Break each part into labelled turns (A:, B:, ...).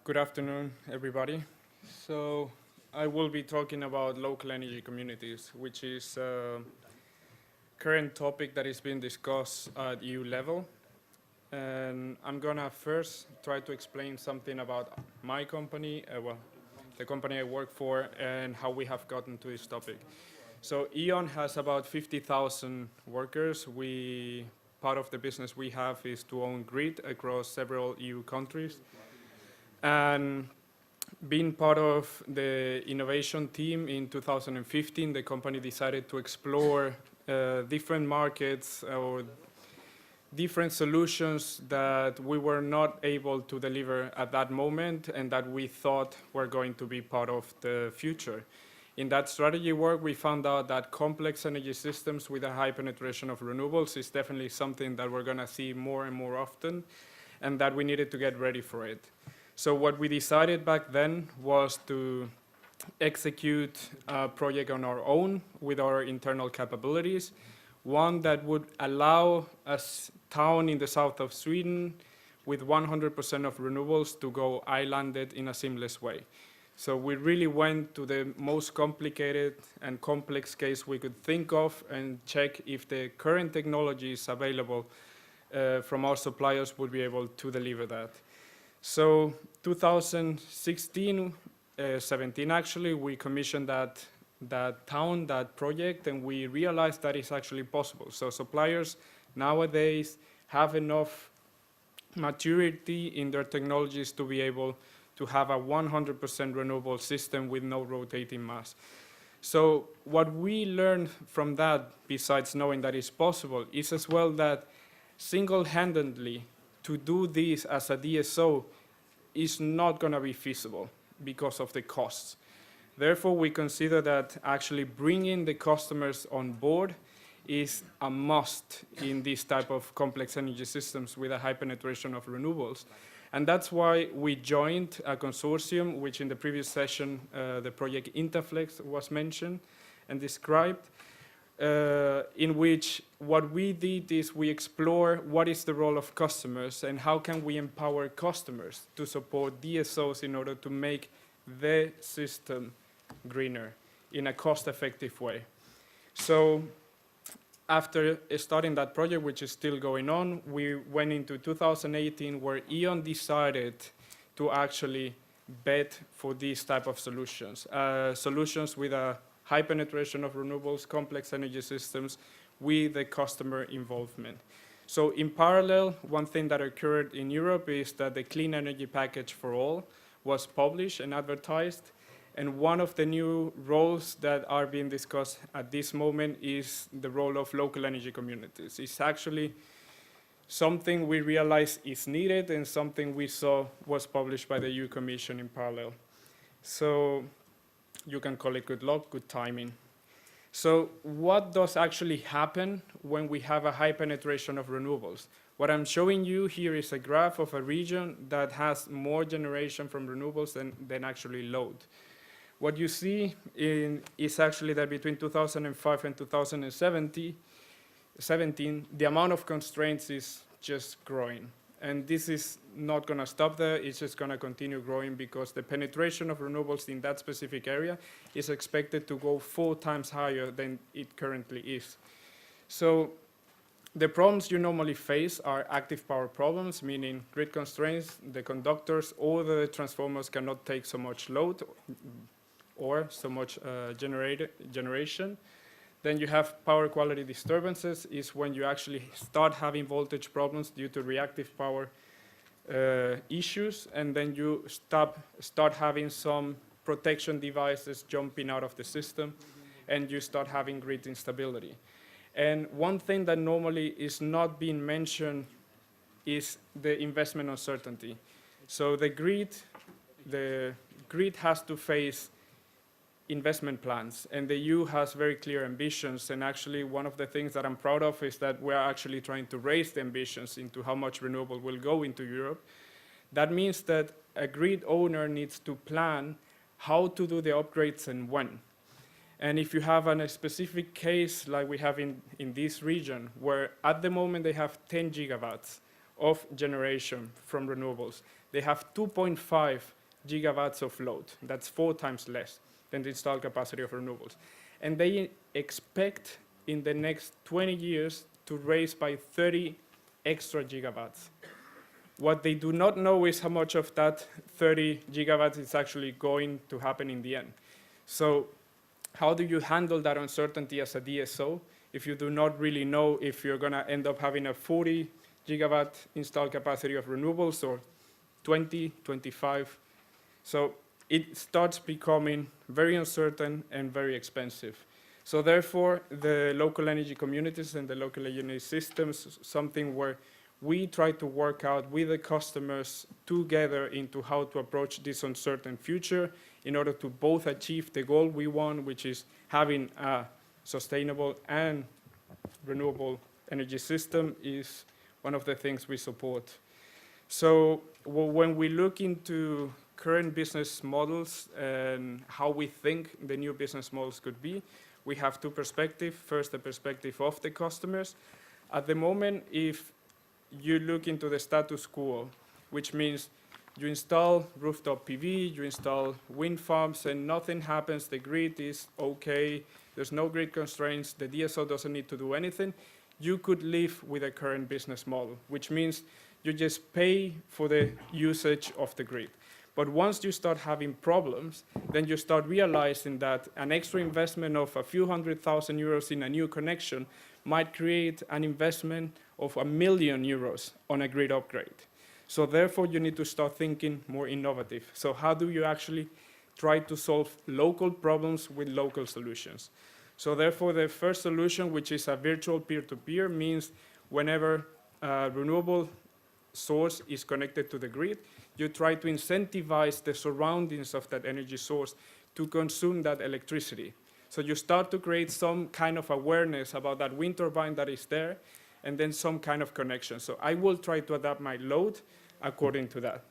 A: Good afternoon, everybody. So I will be talking about local energy communities, which is a current topic that is being discussed at EU level. And I'm gonna first try to explain something about my company, the company I work for, and how we have gotten to this topic. So EON has about 50,000 workers. Part of the business we have is to own grid across several EU countries. And being part of the innovation team in 2015, the company decided to explore different markets or different solutions that we were not able to deliver at that moment and that we thought were going to be part of the future. In that strategy work, we found out that complex energy systems with a high penetration of renewables is definitely something that we're going to see more and more often, and that we needed to get ready for it. So what we decided back then was to execute a project on our own with our internal capabilities, one that would allow a town in the south of Sweden with 100% of renewables to go islanded in a seamless way. So we really went to the most complicated and complex case we could think of and check if the current technologies available from our suppliers would be able to deliver that. So 2016, 17 actually, we commissioned that project, and we realized that it's actually possible. So suppliers nowadays have enough maturity in their technologies to be able to have a 100% renewable system with no rotating mass. So what we learned from that, besides knowing that it's possible, is as well that single-handedly to do this as a DSO is not going to be feasible because of the costs. Therefore, we consider that actually bringing the customers on board is a must in this type of complex energy systems with a high penetration of renewables. And that's why we joined a consortium, which in the previous session, the project Interflex was mentioned and described, in which what we did is we explore what is the role of customers and how can we empower customers to support DSOs in order to make the system greener in a cost-effective way. So after starting that project, which is still going on, we went into 2018 where EON decided to actually bet for these type of solutions, solutions with a high penetration of renewables, complex energy systems with the customer involvement. So in parallel, one thing that occurred in Europe is that the Clean Energy Package for All was published and advertised. And one of the new roles that are being discussed at this moment is the role of local energy communities. It's actually something we realize is needed and something we saw was published by the EU Commission in parallel. So you can call it good luck, good timing. So what does actually happen when we have a high penetration of renewables? What I'm showing you here is a graph of a region that has more generation from renewables than actually load. What you see is actually that between 2005 and 2017, the amount of constraints is just growing. And this is not going to stop there, it's just going to continue growing because the penetration of renewables in that specific area is expected to go 4 times higher than it currently is. So the problems you normally face are active power problems, meaning grid constraints, the conductors or the transformers cannot take so much load or so much generation. Then you have power quality disturbances, is when you actually start having voltage problems due to reactive power issues, and then you start having some protection devices jumping out of the system, and you start having grid instability. And one thing that normally is not being mentioned is the investment uncertainty. So the grid has to face investment plans, and the EU has very clear ambitions, and actually one of the things that I'm proud of is that we're actually trying to raise the ambitions into how much renewable will go into Europe. That means that a grid owner needs to plan how to do the upgrades and when. And if you have a specific case like we have in this region, where at the moment they have 10 gigawatts of generation from renewables. They have 2.5 gigawatts of load. That's 4 times less than the installed capacity of renewables. And they expect in the next 20 years to raise by 30 extra gigawatts. What they do not know is how much of that 30 gigawatts is actually going to happen in the end. So how do you handle that uncertainty as a DSO if you do not really know if you're going to end up having a 40 gigawatt installed capacity of renewables or 20, 25? So it starts becoming very uncertain and very expensive. So therefore, the local energy communities and the local energy systems, something where we try to work out with the customers together into how to approach this uncertain future in order to both achieve the goal we want, which is having a sustainable and renewable energy system, is one of the things we support. So when we look into current business models and how we think the new business models could be, we have 2 perspectives. First, the perspective of the customers. At the moment, if you look into the status quo, which means you install rooftop PV, you install wind farms, and nothing happens, the grid is okay, there's no grid constraints, the DSO doesn't need to do anything, you could live with a current business model, which means you just pay for the usage of the grid. But once you start having problems, then you start realizing that an extra investment of a few €100,000 in a new connection might create an investment of €1 million on a grid upgrade. So therefore, you need to start thinking more innovative. So how do you actually try to solve local problems with local solutions? So therefore, the first solution, which is a virtual peer-to-peer, means whenever a renewable source is connected to the grid, you try to incentivize the surroundings of that energy source to consume that electricity. So you start to create some kind of awareness about that wind turbine that is there, and then some kind of connection. So I will try to adapt my load according to that.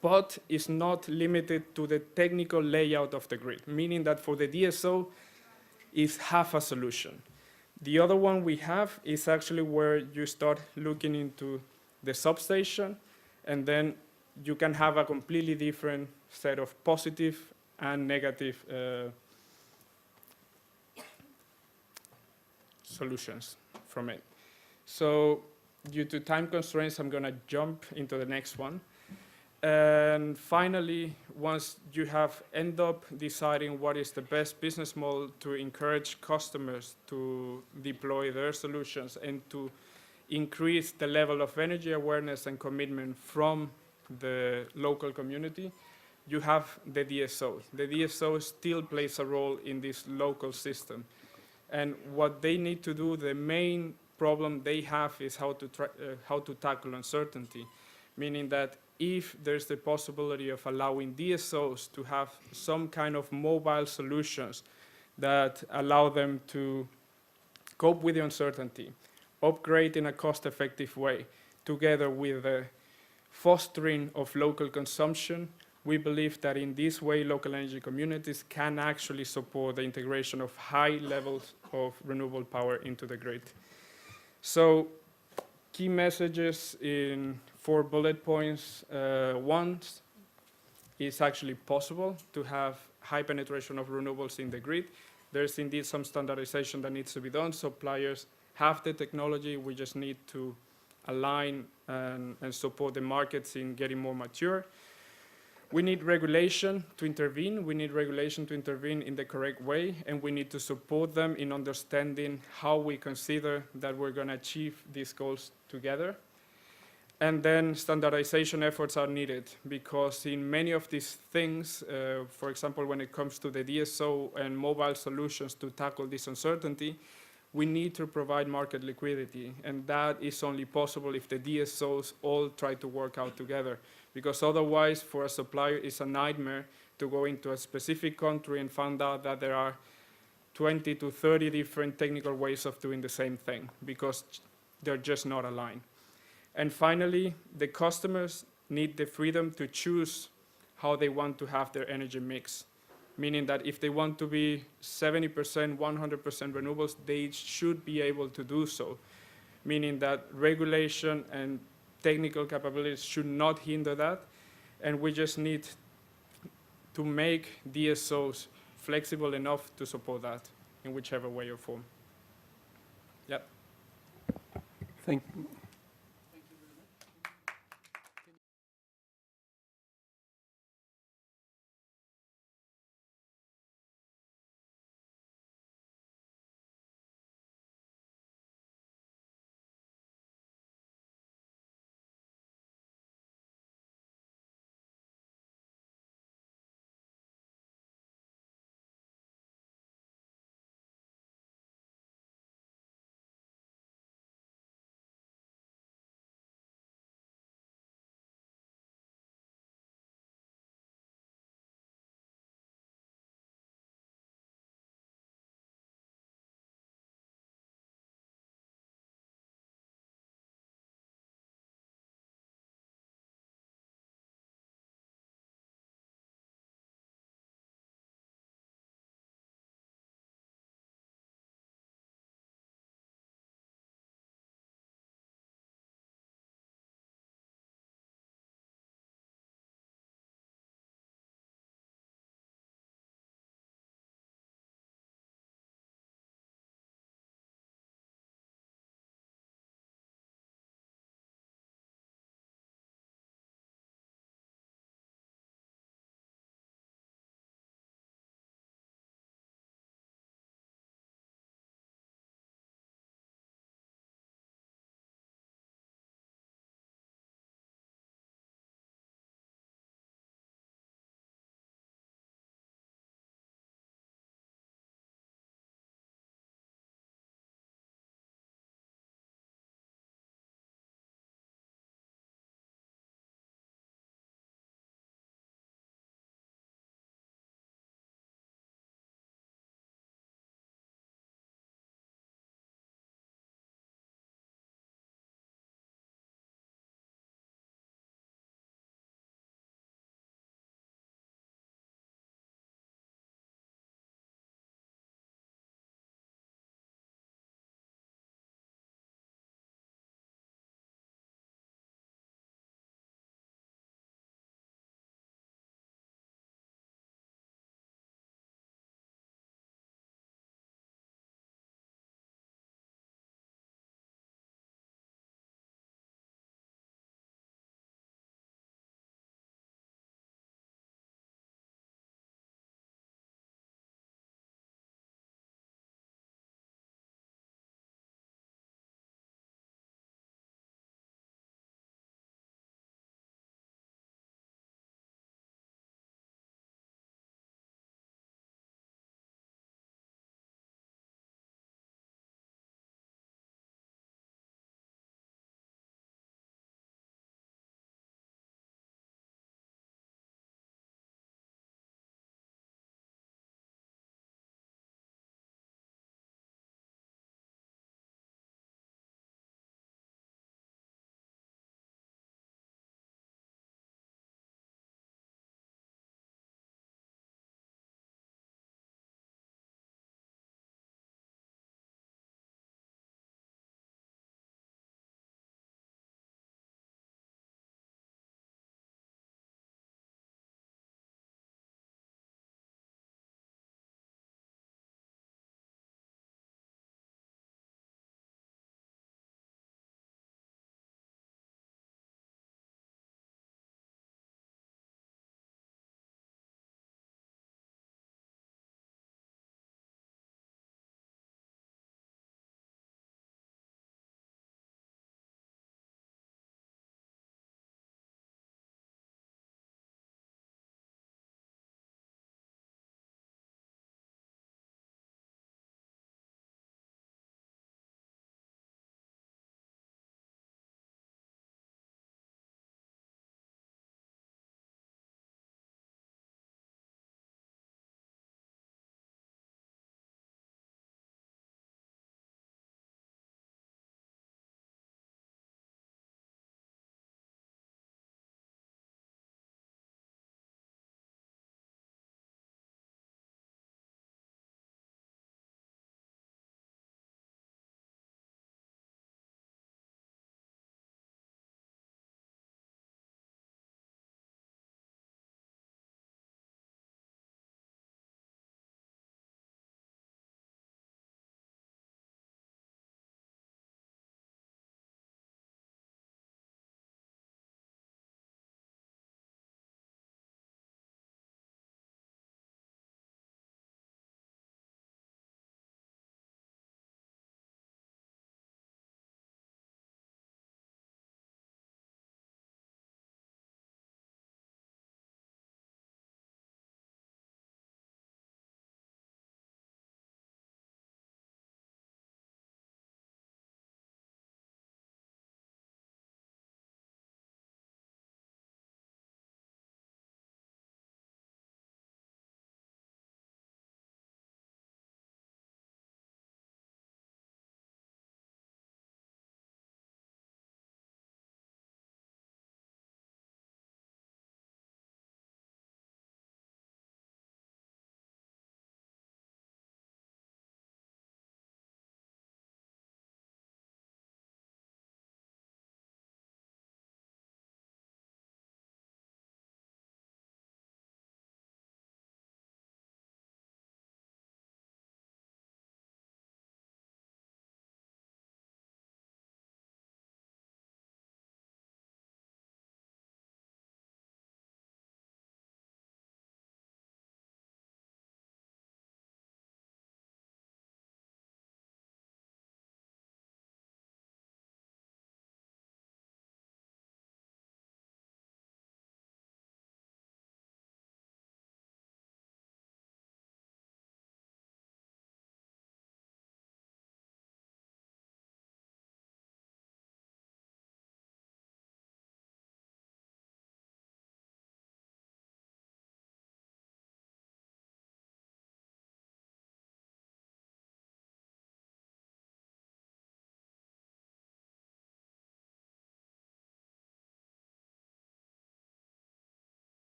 A: But it's not limited to the technical layout of the grid, meaning that for the DSO, it's half a solution. The other one we have is actually where you start looking into the substation, and then you can have a completely different set of positive and negative solutions from it. So due to time constraints, I'm going to jump into the next one. And finally, once you have end up deciding what is the best business model to encourage customers to deploy their solutions and to increase the level of energy awareness and commitment from the local community, you have the DSO. The DSO still plays a role in this local system. And what they need to do, the main problem they have is how to tackle uncertainty, meaning that if there's the possibility of allowing DSOs to have some kind of mobile solutions that allow them to cope with the uncertainty, upgrade in a cost-effective way, together with the fostering of local consumption, we believe that in this way, local energy communities can actually support the integration of high levels of renewable power into the grid. So, key messages in 4 bullet points. One, it's actually possible to have high penetration of renewables in the grid. There's indeed some standardization that needs to be done. Suppliers have the technology, we just need to align and support the markets in getting more mature. We need regulation to intervene. We need regulation to intervene in the correct way, and we need to support them in understanding how we consider that we're going to achieve these goals together. And then standardization efforts are needed, because in many of these things, for example, when it comes to the DSO and mobile solutions to tackle this uncertainty, we need to provide market liquidity, and that is only possible if the DSOs all try to work out together, because otherwise for a supplier it's a nightmare to go into a specific country and find out that there are 20 to 30 different technical ways of doing the same thing, because they're just not aligned. And finally, the customers need the freedom to choose how they want to have their energy mix, meaning that if they want to be 70%, 100% renewables, they should be able to do so, meaning that regulation and technical capabilities should not hinder that, and we just need to make DSOs flexible enough to support that in whichever way or form. Yep.